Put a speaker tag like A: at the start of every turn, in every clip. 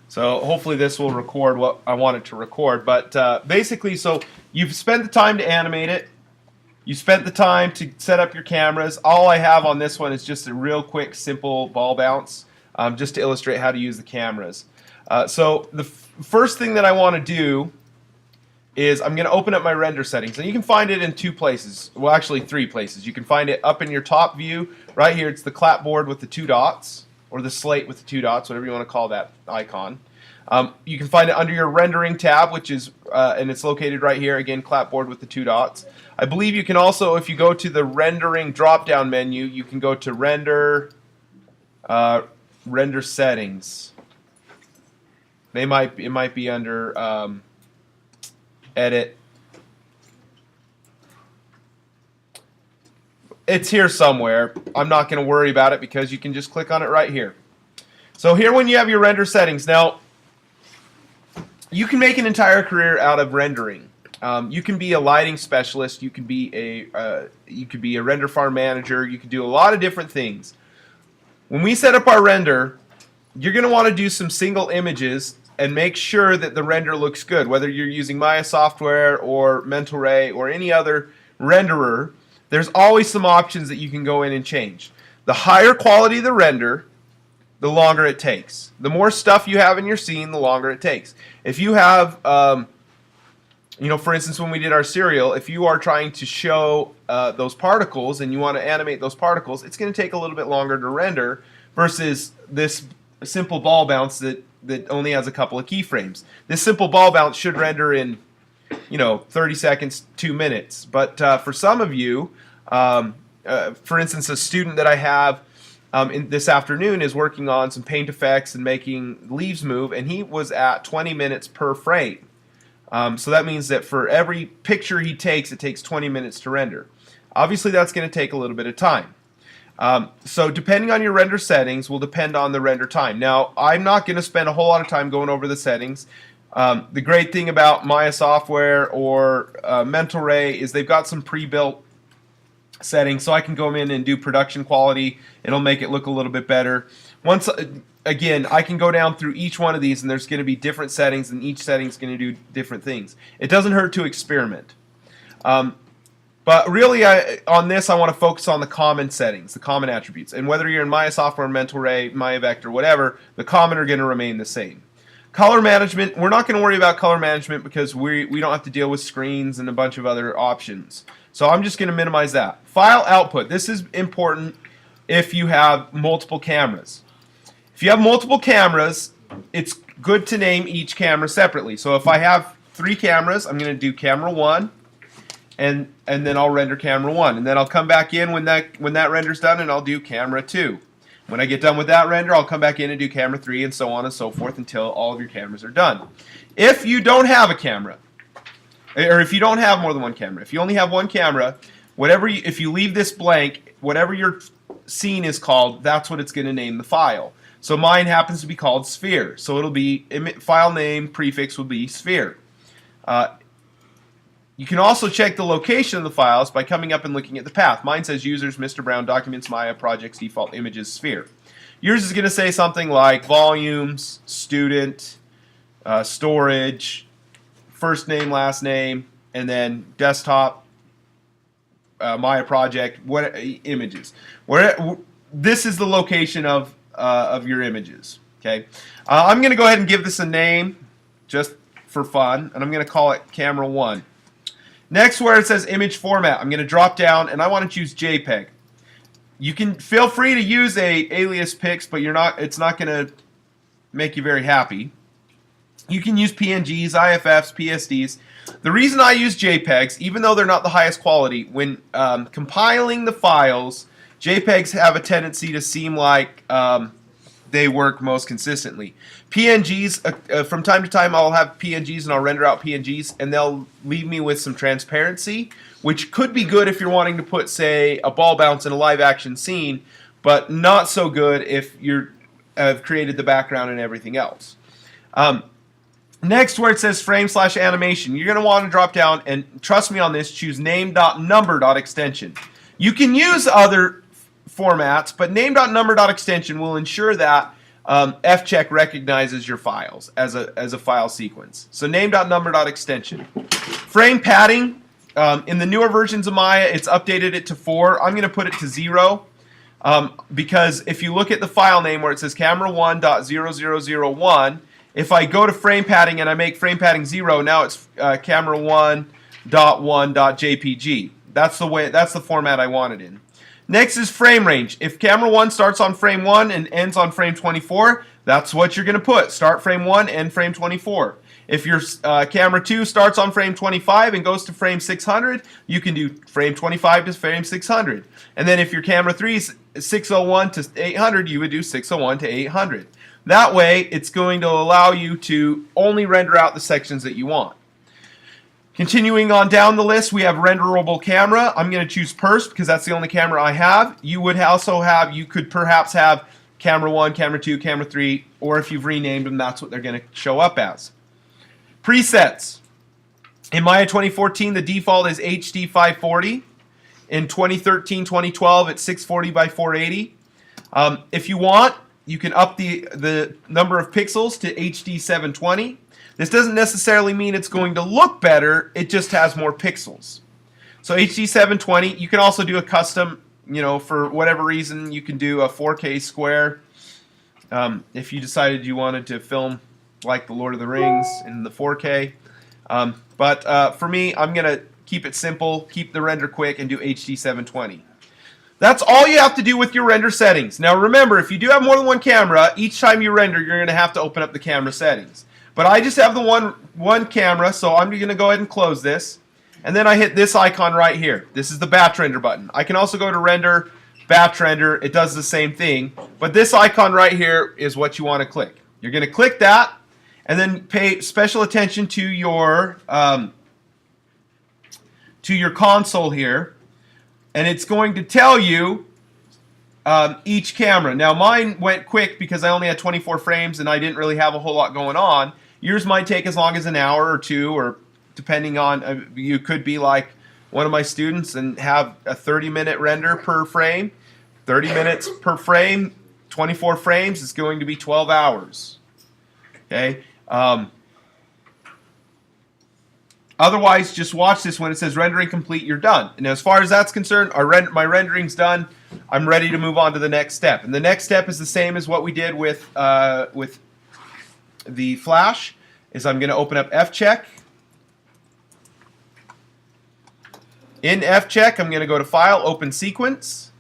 A: So hopefully this will record what I want it to record. But basically, so you've spent the time to animate it. You spent the time to set up your cameras. All I have on this one is just a real quick, simple ball bounce, just to illustrate how to use the cameras. So the first thing that I want to do is I'm going to open up my render settings. And you can find it in two places. Well, actually three places. You can find it up in your top view. Right here, it's the clapboard with the two dots, or the slate with the two dots, whatever you want to call that icon. You can find it under your rendering tab, which is, and it's located right here, again, clapboard with the two dots. I believe you can also, if you go to the rendering drop-down menu, you can go to render settings. It might be under edit. It's here somewhere. I'm not going to worry about it because you can just click on it right here. So here when you have your render settings, now you can make an entire career out of rendering. You can be a lighting specialist. You can be a render farm manager. You can do a lot of different things. When we set up our render, you're going to want to do some single images and make sure that the render looks good. Whether you're using Maya software or Mental Ray or any other renderer, there's always some options that you can go in and change. The higher quality the render, the longer it takes. The more stuff you have in your scene, the longer it takes. If you have, for instance, when we did our serial, if you are trying to show those particles and you want to animate those particles, it's going to take a little bit longer to render versus this simple ball bounce that only has a couple of keyframes. This simple ball bounce should render in 30 seconds, 2 minutes. But for some of you, for instance, a student that I have this afternoon is working on some paint effects and making leaves move, and he was at 20 minutes per frame. So that means that for every picture he takes, it takes 20 minutes to render. Obviously, that's going to take a little bit of time. So depending on your render settings will depend on the render time. Now, I'm not going to spend a whole lot of time going over the settings. The great thing about Maya software or Mental Ray is they've got some pre-built settings, so I can go in and do production quality. It'll make it look a little bit better. Again, I can go down through each one of these, and there's going to be different settings, and each setting is going to do different things. It doesn't hurt to experiment. But really, on this, I want to focus on the common settings, the common attributes. And whether you're in Maya software, Mental Ray, Maya Vector, whatever, the common are going to remain the same. Color management, we're not going to worry about color management because we don't have to deal with screens and a bunch of other options. So I'm just going to minimize that. File output, this is important if you have multiple cameras. If you have multiple cameras, it's good to name each camera separately. So if I have 3 cameras, I'm going to do camera 1, and then I'll render camera 1. And then I'll come back in when that render's done, and I'll do camera 2. When I get done with that render, I'll come back in and do camera 3, and so on and so forth until all of your cameras are done. If you don't have a camera, or if you don't have more than one camera, if you only have one camera, if you leave this blank, whatever your scene is called, that's what it's going to name the file. So mine happens to be called sphere. So it'll be file name prefix will be sphere. You can also check the location of the files by coming up and looking at the path. Mine says users, Mr. Brown, documents, Maya, projects, default images, sphere. Yours is going to say something like volumes, student, storage, first name, last name, and then desktop, Maya project, images. This is the location of your images. Okay, I'm going to go ahead and give this a name just for fun, and I'm going to call it camera 1. Next, where it says image format, I'm going to drop down, and I want to choose JPEG. You can feel free to use a alias pix, but it's not going to make you very happy. You can use PNGs, IFFs, PSDs. The reason I use JPEGs, even though they're not the highest quality, when compiling the files, JPEGs have a tendency to seem like they work most consistently. PNGs, from time to time I'll have PNGs and I'll render out PNGs, and they'll leave me with some transparency, which could be good if you're wanting to put, say, a ball bounce in a live action scene, but not so good if you've created the background and everything else. Next, where it says frame/animation, you're going to want to drop down, and trust me on this, choose name.number.extension. You can use other formats, but name.number.extension will ensure that fcheck recognizes your files as a file sequence. So name.number.extension. Frame padding, in the newer versions of Maya, it's updated it to 4. I'm going to put it to 0 because if you look at the file name where it says camera1.0001, if I go to frame padding and I make frame padding 0, now it's camera1.1.jpg. That's the format I want it in. Next is frame range. If camera 1 starts on frame 1 and ends on frame 24, that's what you're going to put. Start frame 1, end frame 24. If your camera 2 starts on frame 25 and goes to frame 600, you can do frame 25 to frame 600. And then if your camera 3 is 601 to 800, you would do 601 to 800. That way, it's going to allow you to only render out the sections that you want. Continuing on down the list, we have renderable camera. I'm going to choose Purse because that's the only camera I have. You could perhaps have camera 1, camera 2, camera 3, or if you've renamed them, that's what they're going to show up as. Presets. In Maya 2014, the default is HD 540. In 2013-2012, it's 640 by 480. If you want, you can up the number of pixels to HD 720. This doesn't necessarily mean it's going to look better, it just has more pixels. So HD 720, you can also do a custom, for whatever reason, you can do a 4K square. If you decided you wanted to film like The Lord of the Rings in the 4K. But for me, I'm going to keep it simple, keep the render quick, and do HD 720. That's all you have to do with your render settings. Now remember, if you do have more than one camera, each time you render, you're going to have to open up the camera settings. But I just have the one camera, so I'm going to go ahead and close this. And then I hit this icon right here. This is the batch render button. I can also go to render, batch render. It does the same thing. But this icon right here is what you want to click. You're going to click that and then pay special attention to your console here. And it's going to tell you each camera. Now mine went quick because I only had 24 frames and I didn't really have a whole lot going on. Yours might take as long as an hour or two, or depending on, you could be like one of my students and have a 30-minute render per frame. 30 minutes per frame, 24 frames is going to be 12 hours. Okay. Otherwise, just watch this. When it says rendering complete, you're done. And as far as that's concerned, my rendering's done. I'm ready to move on to the next step. And the next step is the same as what we did with the Flash. Is I'm going to open up fcheck. In fcheck, I'm going to go to File, Open Sequence.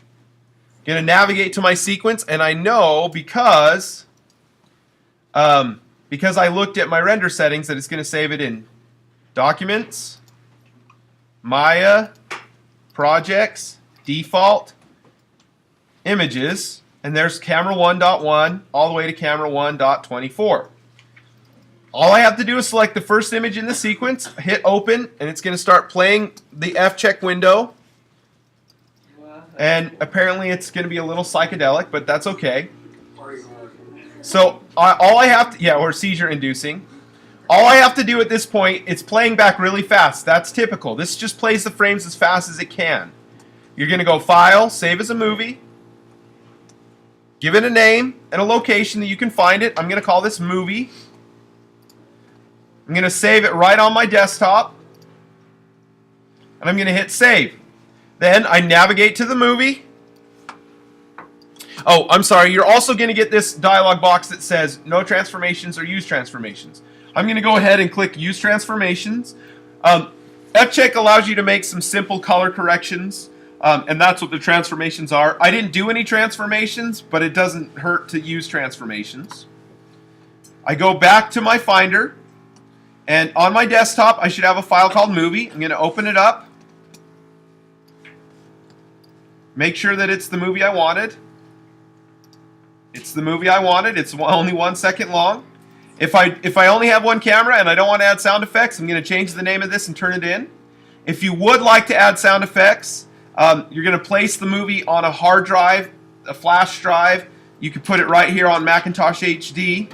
A: I'm going to navigate to my sequence, and I know because I looked at my render settings that it's going to save it in Documents, Maya, Projects, Default, Images, and there's camera 1.1 all the way to camera 1.24. All I have to do is select the first image in the sequence, hit open, and it's going to start playing the fcheck window. And apparently it's going to be a little psychedelic, but that's okay. So all I have to, or seizure inducing. All I have to do at this point, it's playing back really fast. That's typical. This just plays the frames as fast as it can. You're going to go File, Save as a Movie. Give it a name and a location that you can find it. I'm going to call this Movie. I'm going to save it right on my desktop. And I'm going to hit Save. Then I navigate to the movie. Oh, I'm sorry. You're also going to get this dialog box that says No Transformations or Use Transformations. I'm going to go ahead and click Use Transformations. fcheck allows you to make some simple color corrections. And that's what the transformations are. I didn't do any transformations, but it doesn't hurt to use transformations. I go back to my Finder. And on my desktop, I should have a file called Movie. I'm going to open it up. Make sure that it's the movie I wanted. It's the movie I wanted. It's only 1 second long. If I only have one camera and I don't want to add sound effects, I'm going to change the name of this and turn it in. If you would like to add sound effects, you're going to place the movie on a hard drive, a flash drive. You can put it right here on Macintosh HD.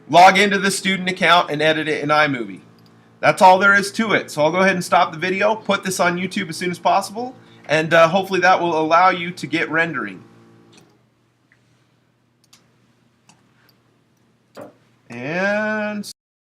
A: Log into the student account and edit it in iMovie. That's all there is to it. So I'll go ahead and stop the video, put this on YouTube as soon as possible, and hopefully that will allow you to get rendering. And